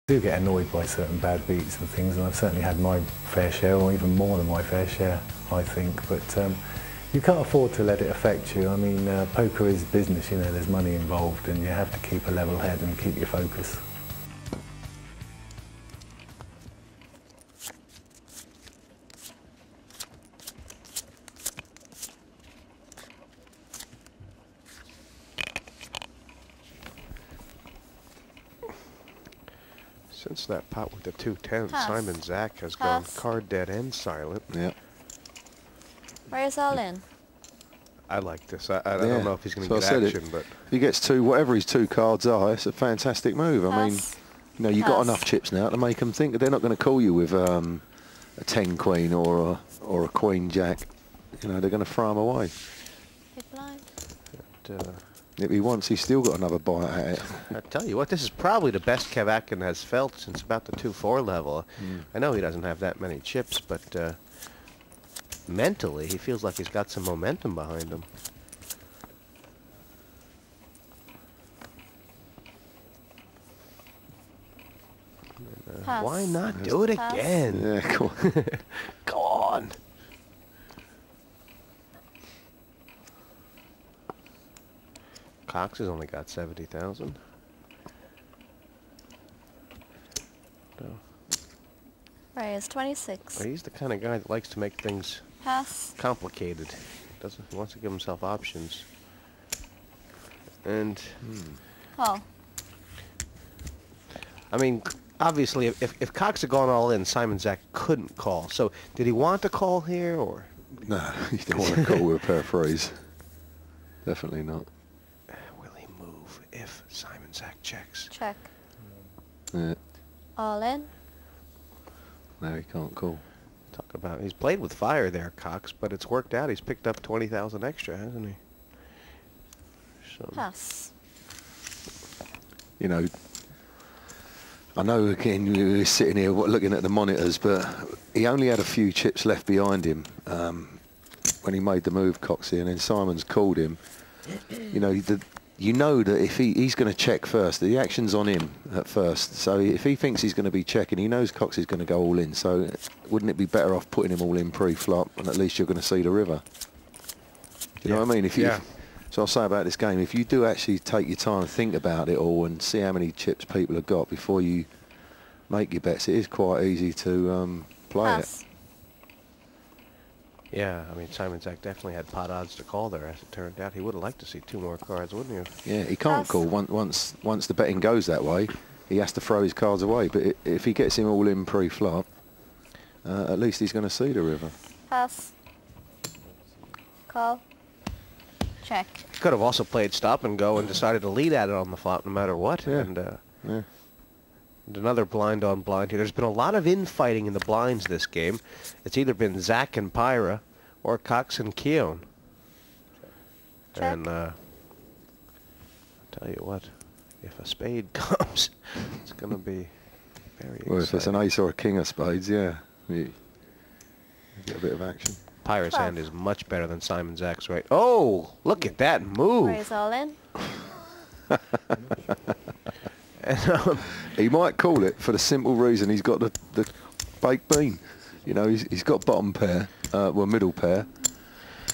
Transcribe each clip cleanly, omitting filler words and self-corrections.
I do get annoyed by certain bad beats and things, and I've certainly had my fair share, or even more than my fair share, I think. But you can't afford to let it affect you. I mean, poker is business, you know, there's money involved, and you have to keep a level head and keep your focus. Since that pot with the 210, Pass. Simon Zach has gone Pass. card dead and silent. Yeah. Where's all in? I like this. I Yeah. don't know if he's going So to I get said action, but If he gets two, whatever his two cards are, it's a fantastic move. I mean, Pass. you know, you've got Pass. enough chips now to make them think that they're not going to call you with a 10 queen or a queen jack. You know, they're going to throw them away. Big blind. If he wants, he's still got another bite at it. I tell you what, this is probably the best Kev Atkin has felt since about the 2-4 level. I know he doesn't have that many chips, but mentally he feels like he's got some momentum behind him. Pass. Why not do it Pass. again? Yeah, come on. Go on. Cox has only got 70,000. No. Right, it's 26. Well, he's the kind of guy that likes to make things Pass. complicated. He wants to give himself options. And Call. I mean, obviously, if Cox had gone all in, Simon Zach couldn't call. So, did he want to call here, or? No, you don't want to call with a pair of threes. Definitely not. Will he move if Simon Zach checks? Check. Yeah. All in. No, he can't call. Talk about, he's played with fire there, Cox, but it's worked out. He's picked up 20,000 extra, hasn't he? So, Pass. You know, I know again you're sitting here looking at the monitors, but he only had a few chips left behind him when he made the move, Coxie, and then Simon's called him. You know, you know that if he's going to check first, the action's on him at first. So if he thinks he's going to be checking, he knows Coxie's going to go all in. So wouldn't it be better off putting him all in pre-flop, and at least you're going to see the river? Do you know what I mean? If you, so I'll say about this game, if you do actually take your time and think about it all and see how many chips people have got before you make your bets, it is quite easy to play Pass. yeah, I mean, Simon Zach definitely had pot odds to call there, as it turned out. He would have liked to see 2 more cards, wouldn't he? Yeah, he can't Pass. call once the betting goes that way. He has to throw his cards away. But if he gets him all in pre-flop, at least he's going to see the river. Pass. Call. Check. Could have also played stop and go and decided to lead at it on the flop no matter what. Yeah. And, Yeah. and another blind on blind here. There's been a lot of infighting in the blinds this game. It's either been Zach and Pyra or Cox and Keown. Check. And I'll tell you what, if a spade comes, it's going to be very Well, if it's an exciting. ace or a king of spades, yeah, you get a bit of action. Pyra's Five. hand is much better than Simon Zach's, right? Oh, look at that move. Raise all in. And, He might call it for the simple reason he's got the baked bean. You know, he's got bottom pair, well, middle pair.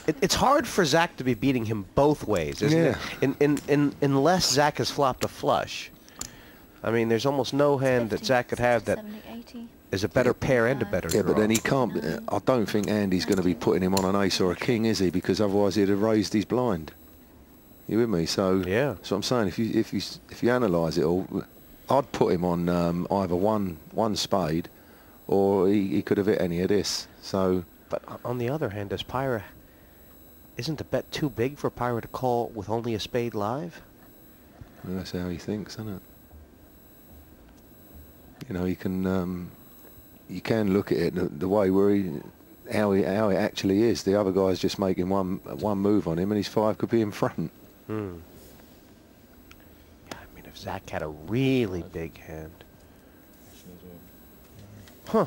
it's hard for Zach to be beating him both ways, isn't it? Unless Zach has flopped a flush. I mean, there's almost no hand that 50, Zach could have that 70, 80. is a better pair and a better Yeah, draw. but then he can't. I don't think Andy's going to be putting him on an ace or a king, is he? Because otherwise he'd have raised his blind. You with me? So Yeah. that's what I'm saying. If you analyse it all, I'd put him on either one spade, or he could have hit any of this. So But on the other hand, isn't the bet too big for Pyra to call with only a spade live? that's how he thinks, isn't it? You know, you can look at it the way where how it actually is. The other guy's just making one move on him, and his 5 could be in front. Yeah, I mean, if Zach had a really big hand. Huh.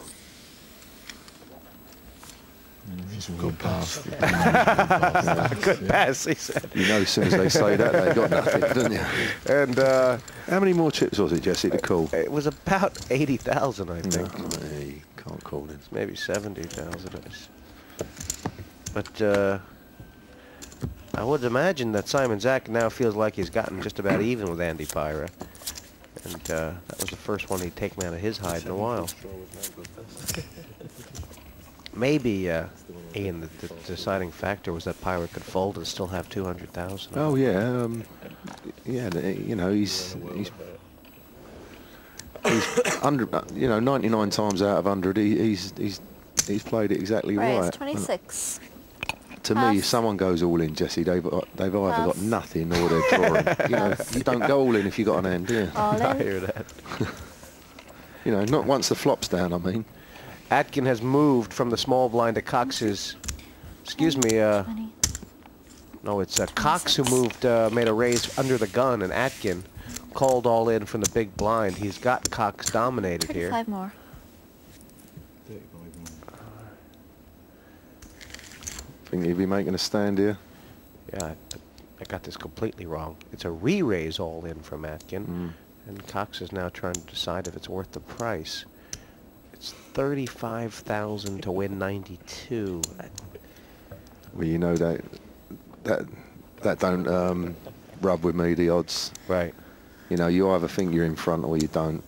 He's a good pass. Good pass, he said. You know, as soon as they say that, they got nothing, don't you? And How many more chips was it, Jesse, to call? it was about 80,000, I think. No, you can't call it. Maybe 70,000. But I would imagine that Simon Zach now feels like he's gotten just about even with Andy Pyra. And that was the first one he'd taken out of his hide in a while. Maybe, Ian, the deciding factor was that Pyra could fold and still have 200,000. Oh yeah, yeah. You know, he's 100. You know, 99 times out of 100, he's played it exactly Raise right. 26. To me, if someone goes all in, Jesse, they've either got nothing or they're drawing. You know, you don't go all in if you got an end, do you? All I in. hear that. You know, not once the flop's down. I mean. Atkin has moved from the small blind to Cox's. Excuse me. 20. No, it's Cox who moved, made a raise under the gun, and Atkin called all in from the big blind. He's got Cox dominated here. 35 more. Think he'd be making a stand here? Yeah, I got this completely wrong. It's a re-raise all in from Atkin, and Cox is now trying to decide if it's worth the price. It's 35,000 to win 92. Well, you know that don't rub with me, the odds. Right. You know, you either think you're in front or you don't.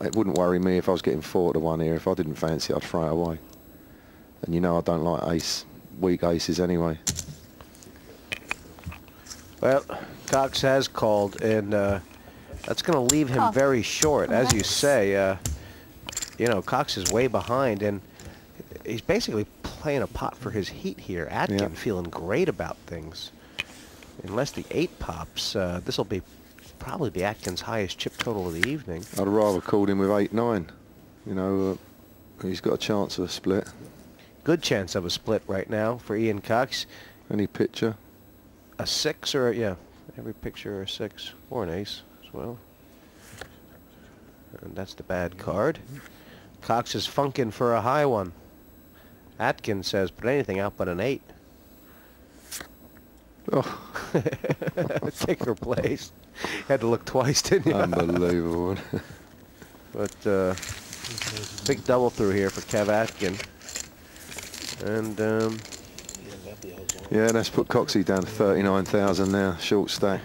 It wouldn't worry me if I was getting 4 to 1 here. If I didn't fancy it, I'd throw it away. And you know I don't like weak aces anyway. Well, Cox has called, and that's going to leave him Call. very short. As you Nice. say, you know, Cox is way behind, and he's basically playing a pot for his heat here. Atkin Yeah. feeling great about things. Unless the 8 pops, this will be probably be Atkin's highest chip total of the evening. I'd rather called him with 8-9. You know, he's got a chance of a split. Good chance of a split right now for Ian Cox. Any picture? A 6 or, yeah, every picture a 6 or an ace as well. And that's the bad card. Cox is funking for a high one. Atkin says, put anything out but an 8. Oh, Take her place. Had to look twice, didn't you? unbelievable. But big double through here for Kev Atkin. And Yeah, let's put Coxie down to 39,000 now, short stack.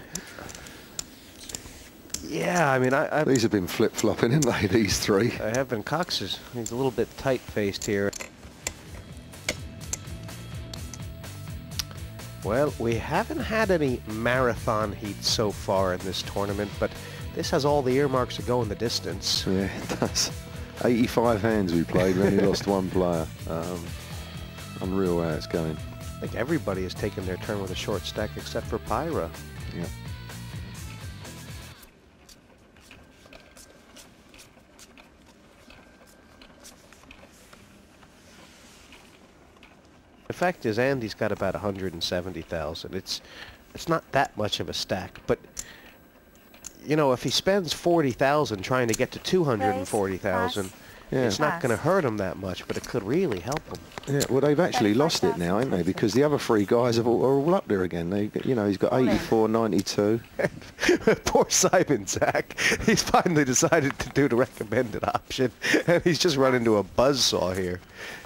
yeah, I mean, I These have been flip-flopping, haven't they, these three? have been Cox's. He's a little bit tight-faced here. Well, we haven't had any marathon heats so far in this tournament, but this has all the earmarks to go in the distance. Yeah, it does. 85 hands we played, we only lost 1 player. Unreal how it's going. I think everybody has taken their turn with a short stack except for Pyra. Yeah. The fact is, Andy's got about 170,000. It's not that much of a stack, but you know, if he spends 40,000 trying to get to 240,000, Yeah. it's not going to hurt him that much, but it could really help him. Yeah, well, they've actually lost it now, haven't they? Because the other 3 guys are all up there again. They, you know, he's got 84, 92. Poor Simon Zach. He's finally decided to do the recommended option, and he's just run into a buzzsaw here.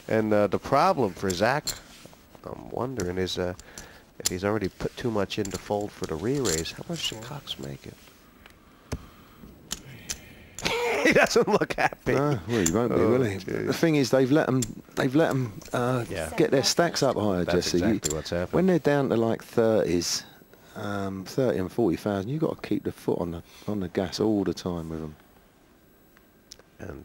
And the problem for Zach, I'm wondering, is if he's already put too much in to fold for the re-raise, how much should Cox make it? He doesn't look happy. No, well, he won't be, Oh, will he? geez. The thing is, they've let them Yeah. get their stacks up higher, That's Jesse. exactly what's happening. When they're down to like 30s, 30 and 40,000, you've got to keep the foot on the gas all the time with them. And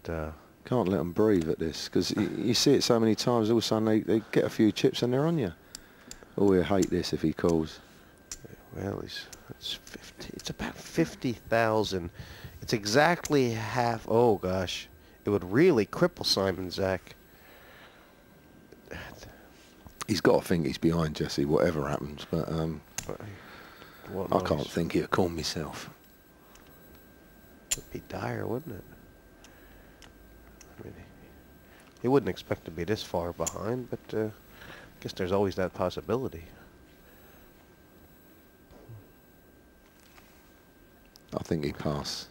Can't let them breathe at this, because you see it so many times, all of a sudden they get a few chips and they're on you. Oh, he'll hate this if he calls. well, it's about 50,000. It's exactly half. Oh gosh, it would really cripple Simon Zach. He's got to think he's behind, Jesse, whatever happens, but What I can't noise? think he'll call myself. It'd be dire, wouldn't it? I mean, he wouldn't expect to be this far behind, but Guess there's always that possibility. I think he passed.